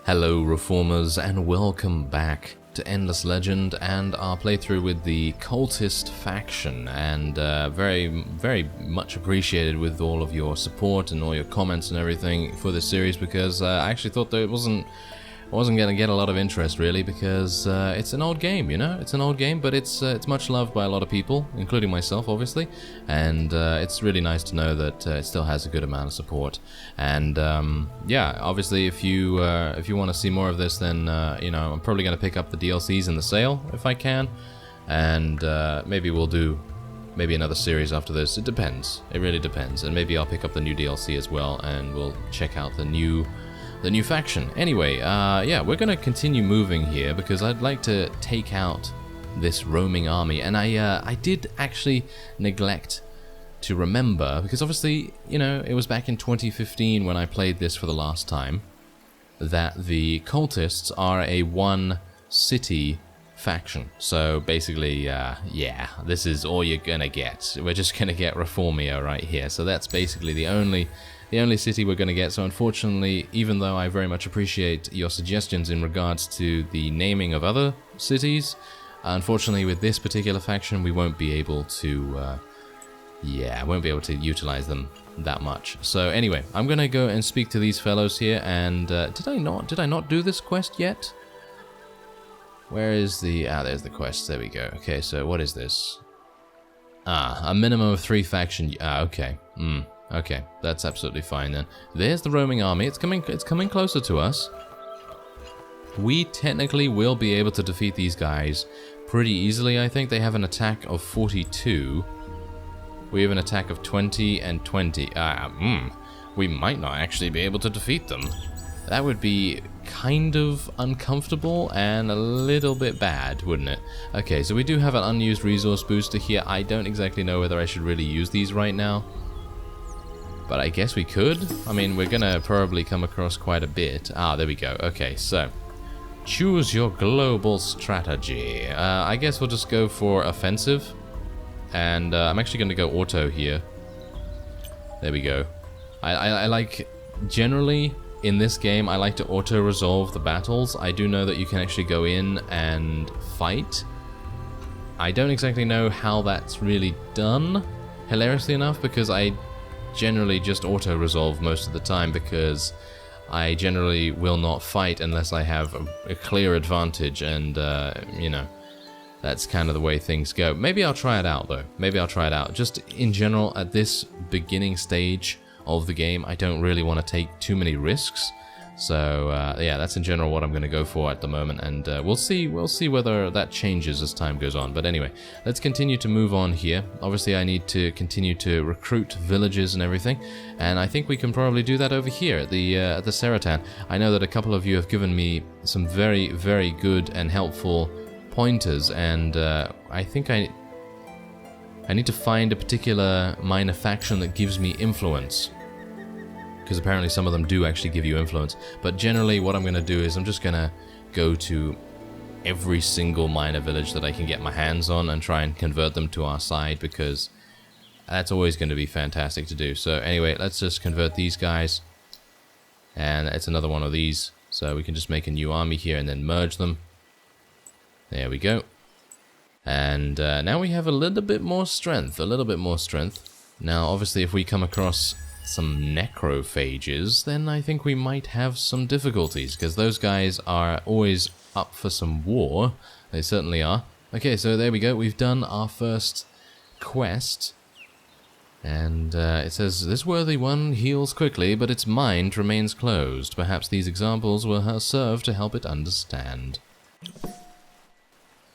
Hello Reformers and welcome back to Endless Legend and our playthrough with the Cultist faction, and very much appreciated with all of your support and all your comments and everything for this series, because I actually thought that it wasn't going to get a lot of interest really, because it's an old game, you know? It's an old game, but it's much loved by a lot of people, including myself, obviously, and it's really nice to know that it still has a good amount of support. And yeah, obviously, if you want to see more of this, then you know, I'm probably going to pick up the DLCs in the sale if I can, and maybe we'll do another series after this. It depends. It really depends, and maybe I'll pick up the new DLC as well, and we'll check out the new faction. Anyway, yeah, we're going to continue moving here because I'd like to take out this roaming army. And I did actually neglect to remember, because obviously, you know, it was back in 2015 when I played this for the last time, that the cultists are a one-city faction. So basically, yeah, this is all you're going to get. We're just going to get Reformia right here. So that's basically the only city we're going to get. So unfortunately, even though I very much appreciate your suggestions in regards to the naming of other cities, unfortunately with this particular faction we won't be able to utilize them that much. So anyway, I'm going to go and speak to these fellows here, and did I not do this quest yet? Where is the... there's the quest. There we go. Okay, so what is this? A minimum of 3 faction... okay. Okay, that's absolutely fine then. There's the roaming army. It's coming closer to us. We technically will be able to defeat these guys pretty easily, I think. They have an attack of 42. We have an attack of 20 and 20. We might not actually be able to defeat them. That would be kind of uncomfortable and a little bit bad, wouldn't it? Okay, so we do have an unused resource booster here. I don't exactly know whether I should really use these right now, but I guess we could. I mean, we're gonna probably come across quite a bit. There we go. Okay, so choose your global strategy. I guess we'll just go for offensive, and I'm actually gonna go auto here. There we go. I like, generally in this game, I like to auto resolve the battles. I do know that you can actually go in and fight. I don't exactly know how that's really done, hilariously enough, because I generally just auto-resolve most of the time, because I generally will not fight unless I have a clear advantage, and you know, that's kind of the way things go. Maybe I'll try it out though. Maybe I'll try it out. Just in general, at this beginning stage of the game, I don't really want to take too many risks. So yeah, that's in general what I'm going to go for at the moment, and we'll see whether that changes as time goes on. But anyway, let's continue to move on here. Obviously, I need to continue to recruit villages and everything, and I think we can probably do that over here at the Seratan. I know that a couple of you have given me some very, very good and helpful pointers, and I think I need to find a particular minor faction that gives me influence, because apparently some of them do actually give you influence. But generally what I'm going to do is I'm just going to go to every single minor village that I can get my hands on and try and convert them to our side, because that's always going to be fantastic to do. So anyway, let's just convert these guys, and it's another one of these, so we can just make a new army here and then merge them. There we go. And now we have a little bit more strength, Now obviously if we come across some necrophages, then I think we might have some difficulties, because those guys are always up for some war. They certainly are. Okay, so there we go. We've done our first quest, and it says, this worthy one heals quickly, but its mind remains closed. Perhaps these examples will serve to help it understand.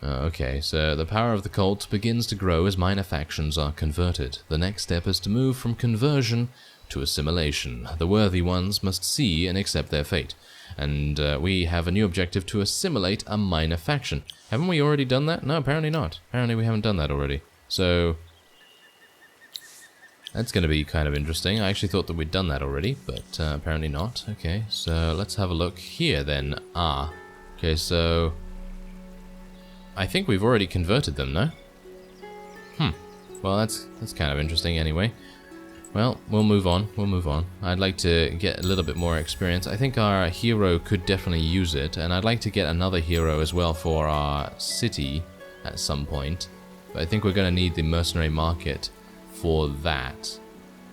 Okay, so the power of the cult begins to grow as minor factions are converted. The next step is to move from conversion to assimilation. The worthy ones must see and accept their fate. And we have a new objective to assimilate a minor faction. Haven't we already done that? No, apparently not. Apparently we haven't done that already. So that's going to be kind of interesting. I actually thought that we'd done that already, but apparently not. Okay, so let's have a look here then. Okay, so I think we've already converted them, no? Well, that's kind of interesting anyway. Well, we'll move on. We'll move on. I'd like to get a little bit more experience. I think our hero could definitely use it, and I'd like to get another hero as well for our city at some point. But I think we're going to need the mercenary market for that,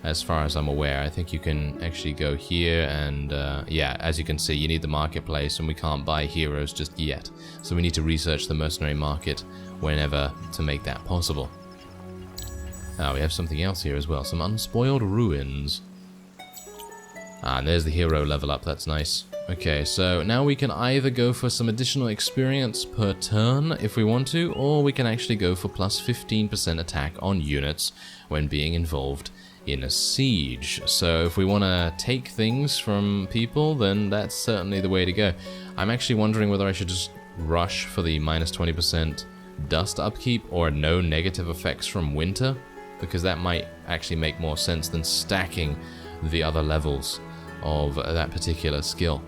as far as I'm aware. I think you can actually go here and, yeah, as you can see, you need the marketplace, and we can't buy heroes just yet. So we need to research the mercenary market whenever to make that possible. Ah, we have something else here as well. Some unspoiled ruins. Ah, and there's the hero level up. That's nice. Okay, so now we can either go for some additional experience per turn if we want to, or we can actually go for plus 15% attack on units when being involved in a siege. So if we want to take things from people, then that's certainly the way to go. I'm actually wondering whether I should just rush for the minus 20% dust upkeep or no negative effects from winter, because that might actually make more sense than stacking the other levels of that particular skill.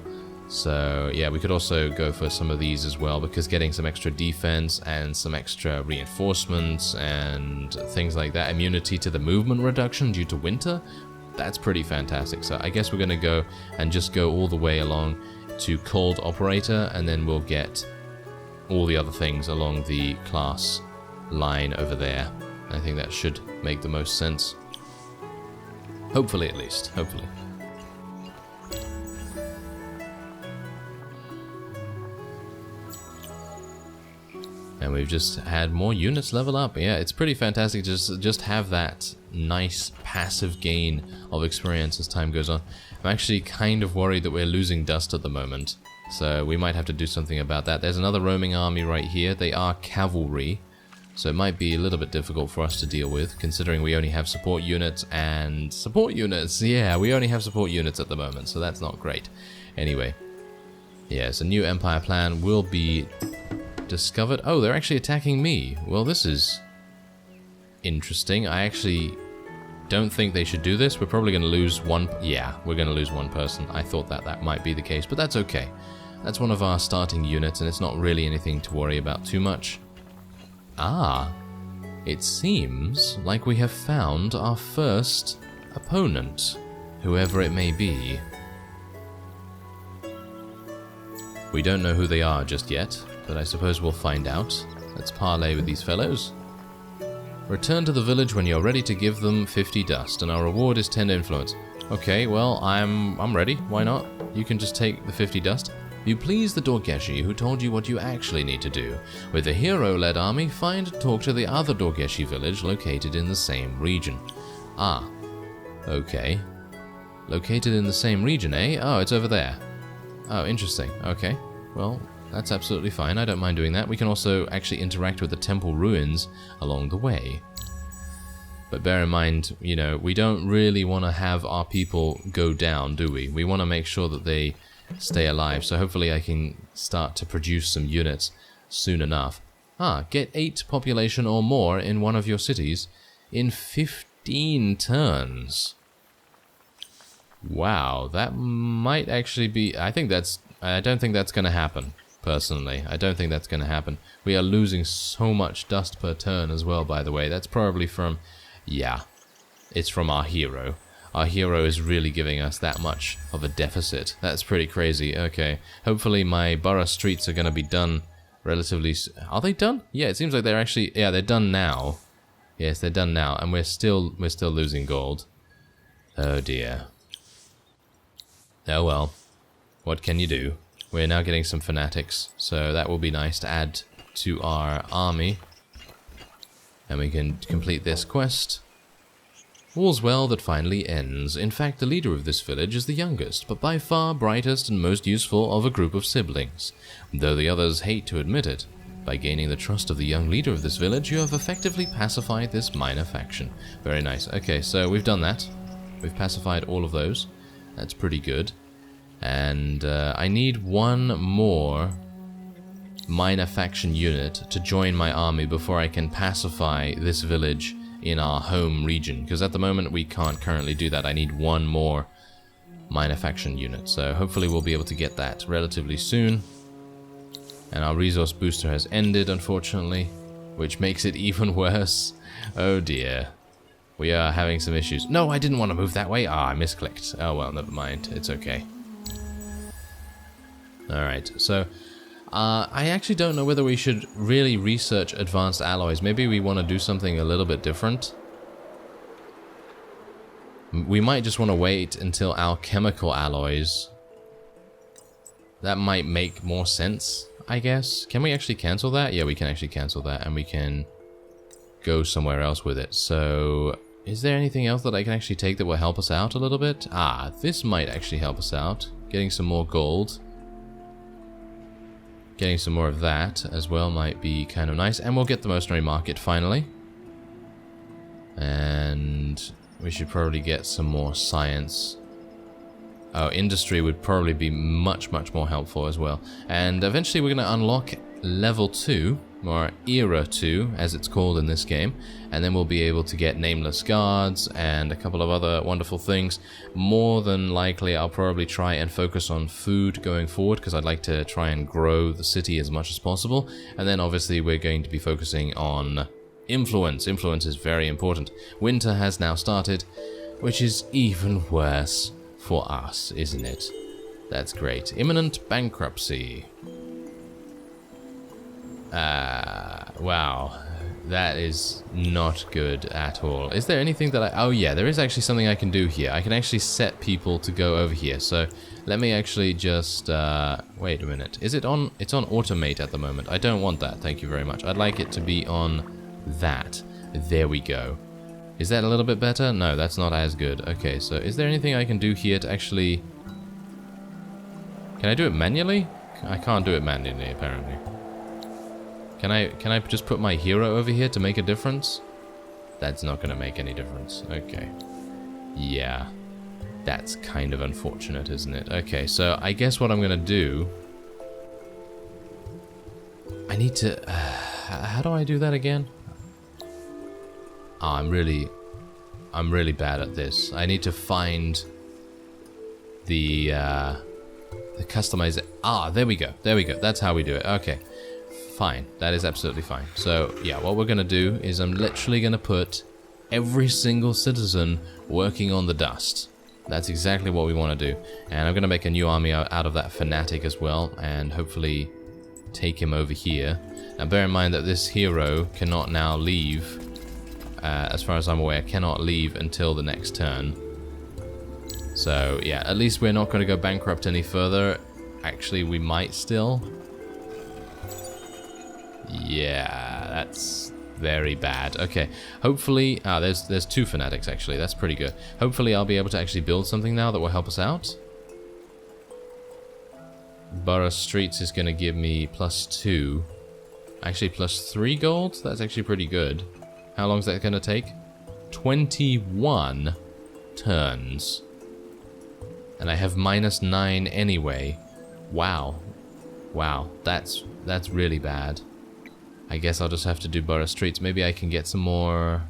So yeah, we could also go for some of these as well, because getting some extra defense and some extra reinforcements and things like that, immunity to the movement reduction due to winter, that's pretty fantastic. So I guess we're going to go and just go all the way along to Cold Operator, and then we'll get all the other things along the class line over there. I think that should make the most sense. Hopefully, at least. Hopefully. And we've just had more units level up. Yeah, it's pretty fantastic to just have that nice passive gain of experience as time goes on. I'm actually kind of worried that we're losing dust at the moment, so we might have to do something about that. There's another roaming army right here. They are cavalry, so it might be a little bit difficult for us to deal with, considering we only have support units and support units. Yeah, we only have support units at the moment, so that's not great. Anyway, yes, a new empire plan will be discovered. Oh, they're actually attacking me. Well, this is interesting. I actually don't think they should do this. We're probably going to lose one. Yeah, we're going to lose one person. I thought that might be the case, but that's okay. That's one of our starting units, and it's not really anything to worry about too much. Ah, it seems like we have found our first opponent, whoever it may be. We don't know who they are just yet, but I suppose we'll find out. Let's parley with these fellows. Return to the village when you're ready to give them 50 dust, and our reward is 10 influence. Okay, well, I'm ready. Why not? You can just take the 50 dust. You please the Dorgeshi who told you what you actually need to do. With a hero-led army, find and talk to the other Dorgeshi village located in the same region. Ah, okay. Located in the same region, eh? Oh, it's over there. Oh, interesting. Okay, well, that's absolutely fine. I don't mind doing that. We can also actually interact with the temple ruins along the way. But bear in mind, you know, we don't really want to have our people go down, do we? We want to make sure that they stay alive, so hopefully I can start to produce some units soon enough. Ah, get 8 population or more in one of your cities in 15 turns. Wow, that might actually be... I don't think that's going to happen, personally. I don't think that's going to happen. We are losing so much dust per turn as well, by the way. That's probably from... Yeah, it's from our hero. Our hero is really giving us that much of a deficit. That's pretty crazy. Okay, hopefully my borough streets are going to be done relatively... Are they done? Yeah, it seems like they're actually... Yeah, they're done now. Yes, they're done now, and we're still losing gold. Oh dear. Oh well, what can you do? We're now getting some fanatics, so that will be nice to add to our army. And we can complete this quest. All's well that finally ends. In fact, the leader of this village is the youngest, but by far brightest and most useful of a group of siblings, though the others hate to admit it. By gaining the trust of the young leader of this village, you have effectively pacified this minor faction. Very nice. Okay, so we've done that. We've pacified all of those. That's pretty good. And I need one more minor faction unit to join my army before I can pacify this village in our home region, because at the moment we can't currently do that. I need one more minor faction unit, so hopefully we'll be able to get that relatively soon. And our resource booster has ended, unfortunately, which makes it even worse. Oh dear. We are having some issues. No, I didn't want to move that way. Ah, I misclicked. Oh, well, never mind. It's okay. Alright, so... I actually don't know whether we should really research advanced alloys. Maybe we want to do something a little bit different. We might just want to wait until alchemical alloys. That might make more sense, I guess. Can we actually cancel that? Yeah, we can actually cancel that, and we can go somewhere else with it. So, is there anything else that I can actually take that will help us out a little bit? Ah, this might actually help us out. Getting some more gold. Getting some more of that as well might be kind of nice. And we'll get the mercenary market finally. And we should probably get some more science. Oh, industry would probably be much, much more helpful as well. And eventually we're going to unlock level 2, or era 2, as it's called in this game. And then we'll be able to get nameless guards and a couple of other wonderful things. More than likely, I'll probably try and focus on food going forward, because I'd like to try and grow the city as much as possible. And then obviously we're going to be focusing on influence. Influence is very important. Winter has now started, which is even worse for us, isn't it? That's great. Imminent bankruptcy. Wow. That is not good at all. Is there anything that I... Oh yeah, there is actually something I can do here. I can actually set people to go over here. So let me actually just... wait a minute. Is it on... It's on automate at the moment. I don't want that. Thank you very much. I'd like it to be on that. There we go. Is that a little bit better? No, that's not as good. Okay, so is there anything I can do here to actually... Can I do it manually? I can't do it manually, apparently. Can I just put my hero over here to make a difference? That's not going to make any difference. Okay. Yeah. That's kind of unfortunate, isn't it? Okay, so I guess what I'm going to do... I need to... how do I do that again? Oh, I'm really bad at this. I need to find the customizer. Ah, there we go. There we go. That's how we do it. Okay. Fine. That is absolutely fine. So, yeah, what we're going to do is I'm literally going to put every single citizen working on the dust. That's exactly what we want to do. And I'm going to make a new army out of that fanatic as well, and hopefully take him over here. Now, bear in mind that this hero cannot now leave. As far as I'm aware, cannot leave until the next turn. So, yeah, at least we're not going to go bankrupt any further. Actually, we might still. Yeah, that's very bad. Okay, hopefully... Ah, there's 2 fanatics, actually. That's pretty good. Hopefully, I'll be able to actually build something now that will help us out. Borough Streets is going to give me +2. Actually, +3 gold? That's actually pretty good. How long is that going to take? 21 turns. And I have -9 anyway. Wow. Wow, that's really bad. I guess I'll just have to do Borough Streets. Maybe I can get some more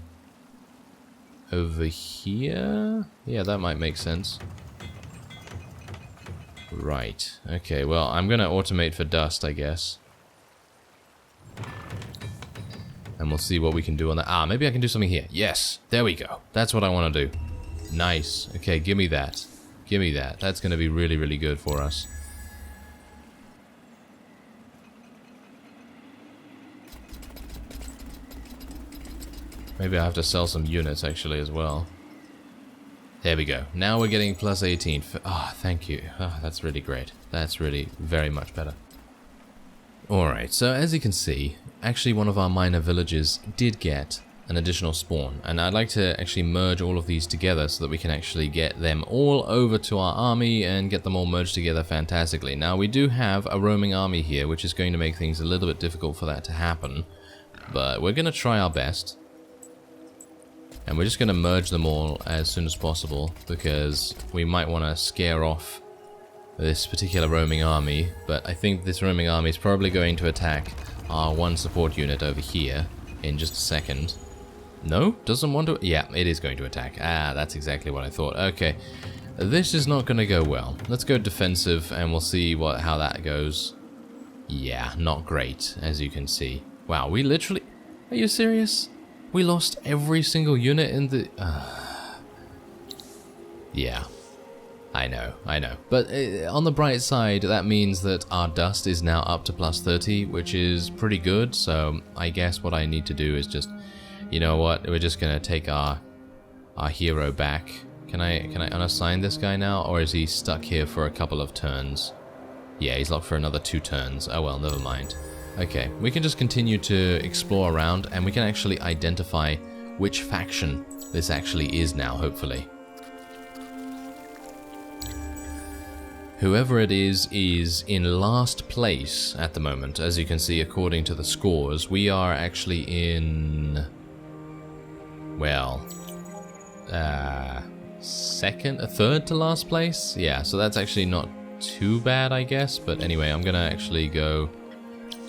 over here? Yeah, that might make sense. Right. Okay, well, I'm going to automate for dust, I guess. And we'll see what we can do on that. Ah, maybe I can do something here. Yes, there we go. That's what I want to do. Nice. Okay, give me that. Give me that. That's going to be really, really good for us. Maybe I have to sell some units, actually, as well. There we go. Now we're getting +18. Ah, thank you. Ah, that's really great. That's really very much better. Alright, so as you can see, actually one of our minor villages did get an additional spawn. And I'd like to actually merge all of these together so that we can actually get them all over to our army and get them all merged together fantastically. Now, we do have a roaming army here, which is going to make things a little bit difficult for that to happen. But we're going to try our best. And we're just going to merge them all as soon as possible, because we might want to scare off this particular roaming army. But I think this roaming army is probably going to attack our 1 support unit over here in just a second. No? Doesn't want to? Yeah, it is going to attack. Ah, that's exactly what I thought. Okay, this is not going to go well. Let's go defensive and we'll see how that goes. Yeah, not great, as you can see. Wow, we literally... Are you serious? We lost every single unit in the... Yeah. I know. But on the bright side, that means that our dust is now up to plus 30, which is pretty good. So I guess what I need to do is just... You know what? We're just going to take our hero back. Can I unassign this guy now? Or is he stuck here for a couple of turns? Yeah, he's locked for another 2 turns. Oh well, never mind. Okay, we can just continue to explore around, and we can actually identify which faction this actually is now, hopefully. Whoever it is in last place at the moment. As you can see, according to the scores, we are actually in... Well... third to last place? Yeah, so that's actually not too bad, I guess. But anyway, I'm gonna actually go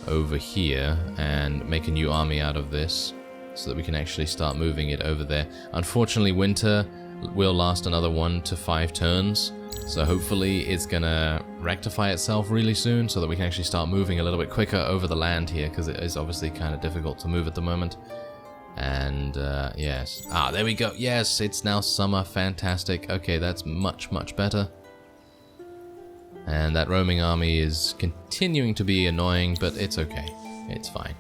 over here and make a new army out of this so that we can actually start moving it over there. Unfortunately, winter will last another 1 to 5 turns, so hopefully it's gonna rectify itself really soon so that we can actually start moving a little bit quicker over the land here, because it is obviously kind of difficult to move at the moment. And yes, there we go. Yes, it's now summer. Fantastic. Okay, that's much better. And that roaming army is continuing to be annoying, but it's okay. It's fine.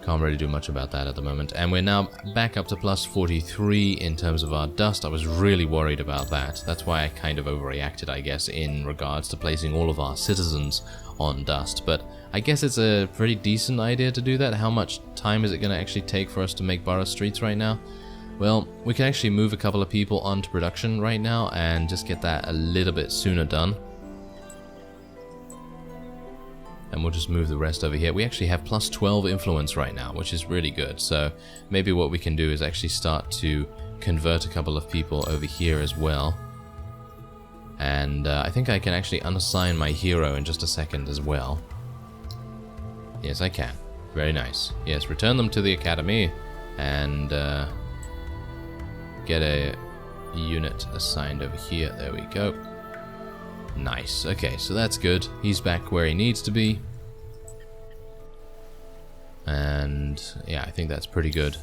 Can't really do much about that at the moment. And we're now back up to plus 43 in terms of our dust. I was really worried about that. That's why I kind of overreacted, I guess, in regards to placing all of our citizens on dust. But I guess it's a pretty decent idea to do that. How much time is it going to actually take for us to make borough streets right now? Well, we can actually move a couple of people onto production right now and just get that a little bit sooner done. And we'll just move the rest over here. We actually have plus 12 influence right now, which is really good. So maybe what we can do is actually start to convert a couple of people over here as well. And I think I can actually unassign my hero in just a second as well. Yes, I can. Very nice. Yes, return them to the academy and get a unit assigned over here. There we go. Nice. Okay, so that's good. He's back where he needs to be. And yeah, I think that's pretty good.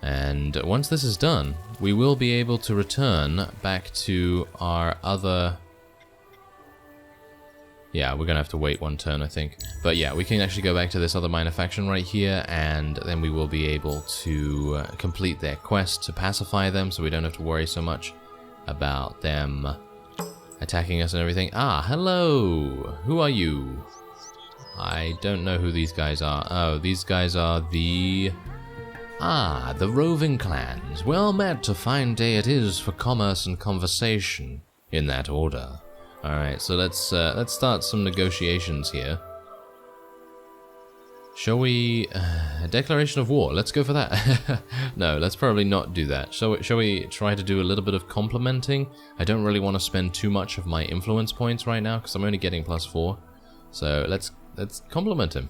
And once this is done, we will be able to return back to our other... Yeah, we're gonna have to wait 1 turn, I think. But yeah, we can actually go back to this other minor faction right here, and then we will be able to complete their quest to pacify them, so we don't have to worry so much about them attacking us and everything. Ah, hello! Who are you? I don't know who these guys are. Oh, these guys are the... Ah, the roving clans. Well met, a fine day it is for commerce and conversation. In that order. Alright, so let's start some negotiations here. Shall we... declaration of war, let's go for that. No, let's probably not do that. Shall we try to do a little bit of complimenting? I don't really want to spend too much of my influence points right now, because I'm only getting plus 4. So let's compliment him.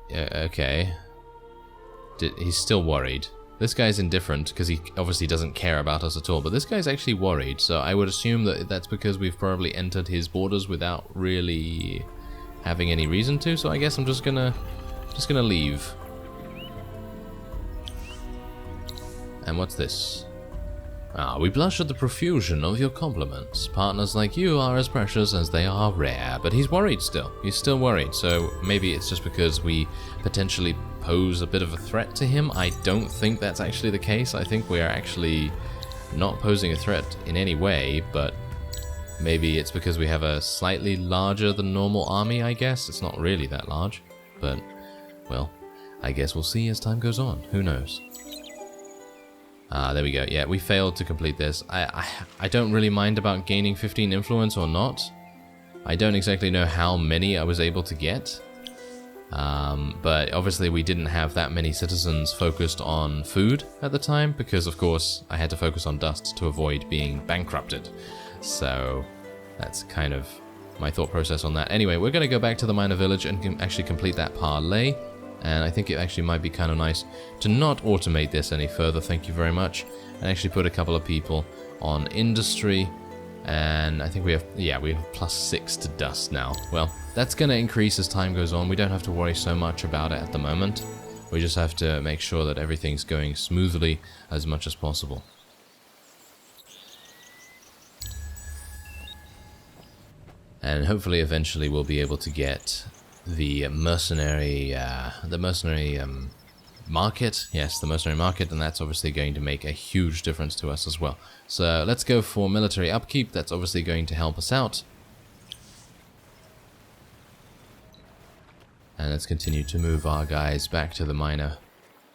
Yeah, okay. He's still worried. This guy's indifferent because he obviously doesn't care about us at all, but this guy's actually worried, so I would assume that that's because we've probably entered his borders without really having any reason to, so I guess I'm just gonna leave. And what's this? Ah, we blush at the profusion of your compliments. Partners like you are as precious as they are rare. But he's worried still. He's still worried, so maybe it's just because we potentially pose a bit of a threat to him. I don't think that's actually the case. I think we are actually not posing a threat in any way, but maybe it's because we have a slightly larger than normal army, I guess. It's not really that large, but, well, I guess we'll see as time goes on. Who knows? Ah, there we go. Yeah, we failed to complete this. I don't really mind about gaining 15 influence or not. I don't exactly know how many I was able to get. But obviously we didn't have that many citizens focused on food at the time, because of course I had to focus on dust to avoid being bankrupted. So that's kind of my thought process on that. Anyway, we're going to go back to the minor village and actually complete that parlay. And I think it actually might be kind of nice to not automate this any further, thank you very much, and actually put a couple of people on industry. And I think we have, yeah, we have +6 to dust now. Well, that's going to increase as time goes on. We don't have to worry so much about it at the moment. We just have to make sure that everything's going smoothly as much as possible. And hopefully eventually we'll be able to get the mercenary market. Yes, the mercenary market, and that's obviously going to make a huge difference to us as well. So let's go for military upkeep. That's obviously going to help us out. And let's continue to move our guys back to the minor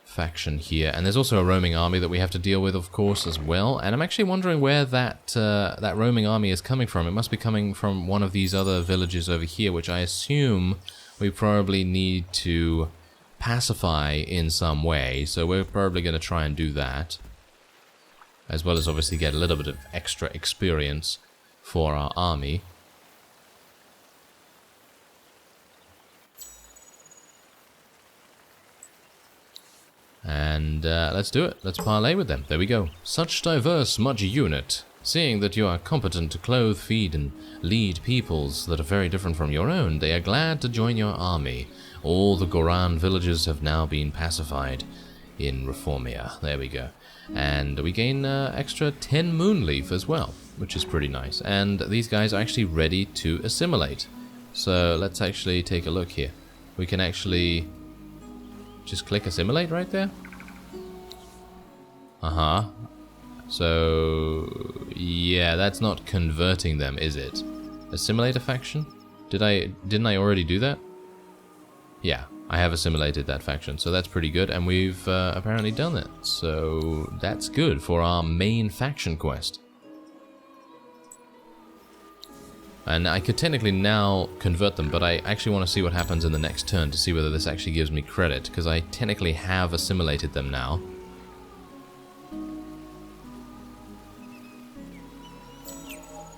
faction here. And there's also a roaming army that we have to deal with, of course, as well. And I'm actually wondering where that roaming army is coming from. It must be coming from one of these other villages over here, which I assume we probably need to pacify in some way. So we're probably going to try and do that, as well as obviously get a little bit of extra experience for our army. And let's do it. Let's parley with them. There we go. Such diverse, much unit. Seeing that you are competent to clothe, feed, and lead peoples that are very different from your own, they are glad to join your army. All the Goran villages have now been pacified in Reformia. There we go. And we gain extra 10 Moonleaf as well, which is pretty nice. And these guys are actually ready to assimilate. So let's actually take a look here. We can actually just click assimilate right there. Uh-huh. So yeah, that's not converting them, is it? Assimilate a faction? Didn't I already do that? Yeah, I have assimilated that faction, so that's pretty good, and we've apparently done it. So that's good for our main faction quest. And I could technically now convert them, but I actually want to see what happens in the next turn to see whether this actually gives me credit, because I technically have assimilated them now.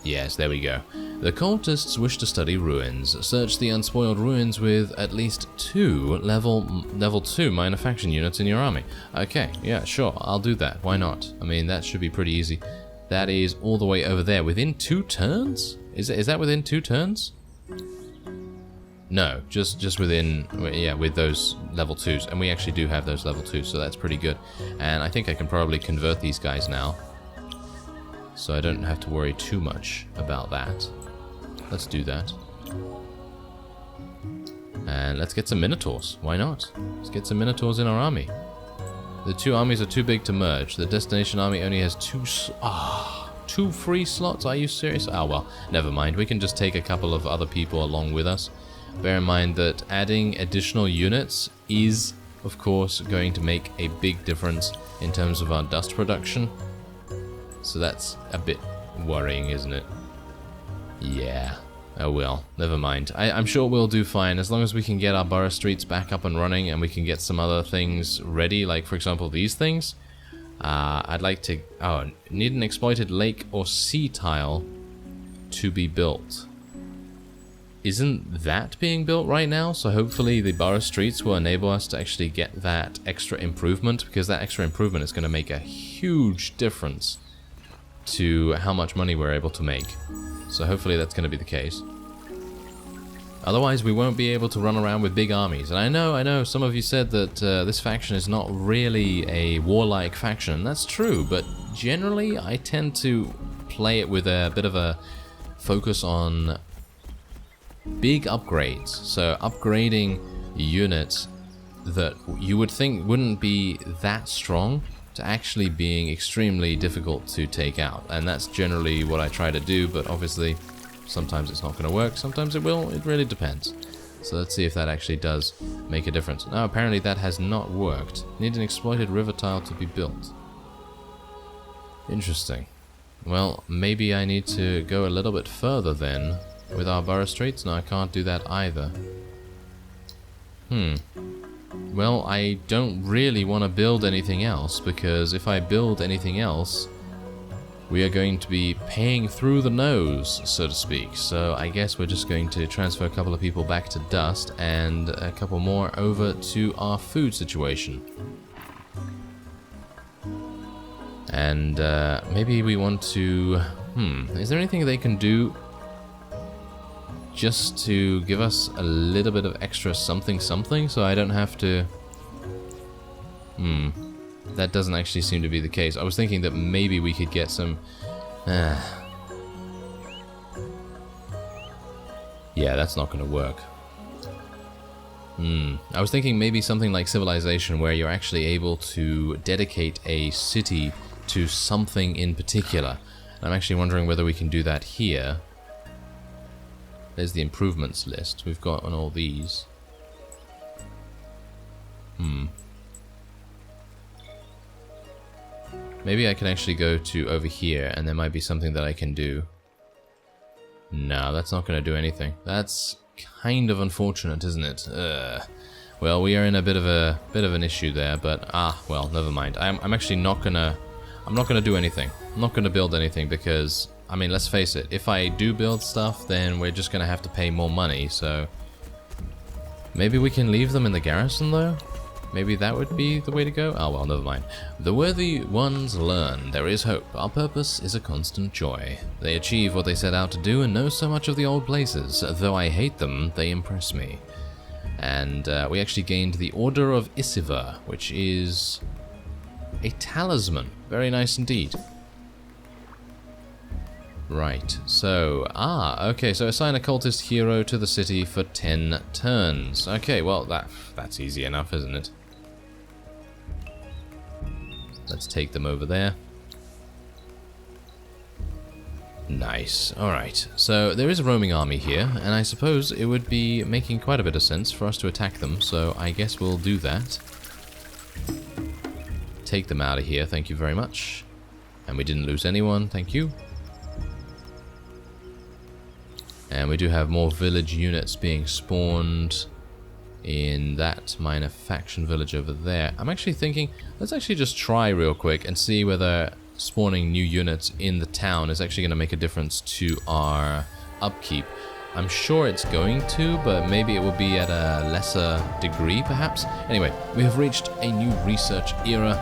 Yes, there we go. The cultists wish to study ruins. Search the unspoiled ruins with at least 2 level 2 minor faction units in your army. Okay, yeah, sure, I'll do that. Why not? I mean, that should be pretty easy. That is all the way over there. Within 2 turns? Is that within 2 turns? No, just within, yeah, with those level 2s. And we actually do have those level 2s, so that's pretty good. And I think I can probably convert these guys now, so I don't have to worry too much about that. Let's do that. And let's get some Minotaurs. Why not? Let's get some Minotaurs in our army. The 2 armies are too big to merge. The destination army only has 2 free slots? Are you serious? Ah, well, never mind. We can just take a couple of other people along with us. Bear in mind that adding additional units is, of course, going to make a big difference in terms of our dust production. So that's a bit worrying, isn't it? Yeah. Oh well, never mind. I'm sure we'll do fine as long as we can get our borough streets back up and running and we can get some other things ready, like for example these things. I'd like to... Oh, need an exploited lake or sea tile to be built. Isn't that being built right now? So hopefully the borough streets will enable us to actually get that extra improvement, because that extra improvement is going to make a huge difference to how much money we're able to make. So hopefully that's going to be the case. Otherwise we won't be able to run around with big armies. And I know some of you said that this faction is not really a warlike faction. That's true, but generally I tend to play it with a bit of a focus on big upgrades. So upgrading units that you would think wouldn't be that strong to actually being extremely difficult to take out. And that's generally what I try to do, but obviously sometimes it's not going to work, sometimes it will, it really depends. So let's see if that actually does make a difference. Now apparently that has not worked. Need an exploited river tile to be built. Interesting. Well, maybe I need to go a little bit further then with our borough streets. No, I can't do that either. Well, I don't really want to build anything else, because if I build anything else, we are going to be paying through the nose, so to speak. So I guess we're just going to transfer a couple of people back to dust and a couple more over to our food situation. And maybe we want to... is there anything they can do just to give us a little bit of extra something so I don't have to... That doesn't actually seem to be the case. I was thinking that maybe we could get some... Yeah, that's not going to work. I was thinking maybe something like Civilization, where you're actually able to dedicate a city to something in particular. I'm actually wondering whether we can do that here. There's the improvements list we've got on all these. Maybe I can actually go to over here, and there might be something that I can do. No, that's not going to do anything. That's kind of unfortunate, isn't it? Well, we are in a bit of an issue there, but well, never mind. I'm actually not gonna. I'm not gonna do anything. I'm not gonna build anything because, I mean, let's face it. If I do build stuff, then we're just gonna have to pay more money. So maybe we can leave them in the garrison, though. Maybe that would be the way to go? Oh well, never mind. The worthy ones learn. There is hope. Our purpose is a constant joy. They achieve what they set out to do and know so much of the old places. Though I hate them, they impress me. And we actually gained the Order of Isiva, which is a talisman. Very nice indeed. Right, so, okay, so assign a cultist hero to the city for 10 turns. Okay, well, that's easy enough, isn't it? Let's take them over there. Nice, alright. So, there is a roaming army here, and I suppose it would be making quite a bit of sense for us to attack them, so I guess we'll do that. Take them out of here, thank you very much. And we didn't lose anyone, thank you. And we do have more village units being spawned in that minor faction village over there. I'm actually thinking, let's actually just try real quick and see whether spawning new units in the town is actually going to make a difference to our upkeep. I'm sure it's going to, but maybe it will be at a lesser degree, perhaps. Anyway, we have reached a new research era,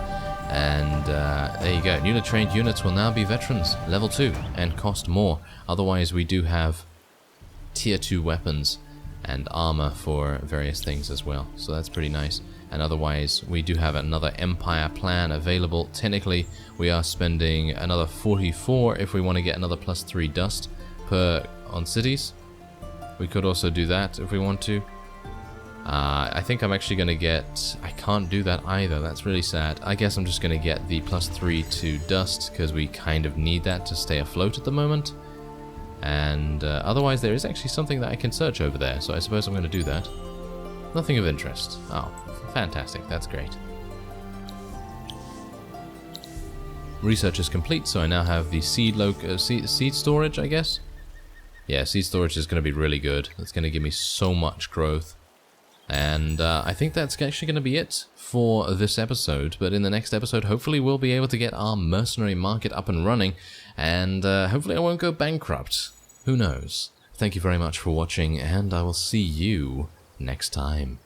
and there you go. Newly trained units will now be veterans, level 2, and cost more. Otherwise, we do have tier 2 weapons and armor for various things as well, so that's pretty nice. And otherwise, we do have another Empire plan available. Technically, we are spending another 44 if we want to get another +3 dust on cities. We could also do that if we want to. I think I'm actually going to get... I can't do that either, that's really sad. I guess I'm just going to get the +3 to dust, because we kind of need that to stay afloat at the moment. And otherwise there is actually something that I can search over there, so I suppose I'm going to do that. Nothing of interest. Oh, fantastic, that's great. Research is complete, so I now have the seed storage, I guess? Yeah, seed storage is going to be really good. It's going to give me so much growth. And I think that's actually going to be it for this episode. But in the next episode, hopefully we'll be able to get our mercenary market up and running. And hopefully I won't go bankrupt. Who knows? Thank you very much for watching, and I will see you next time.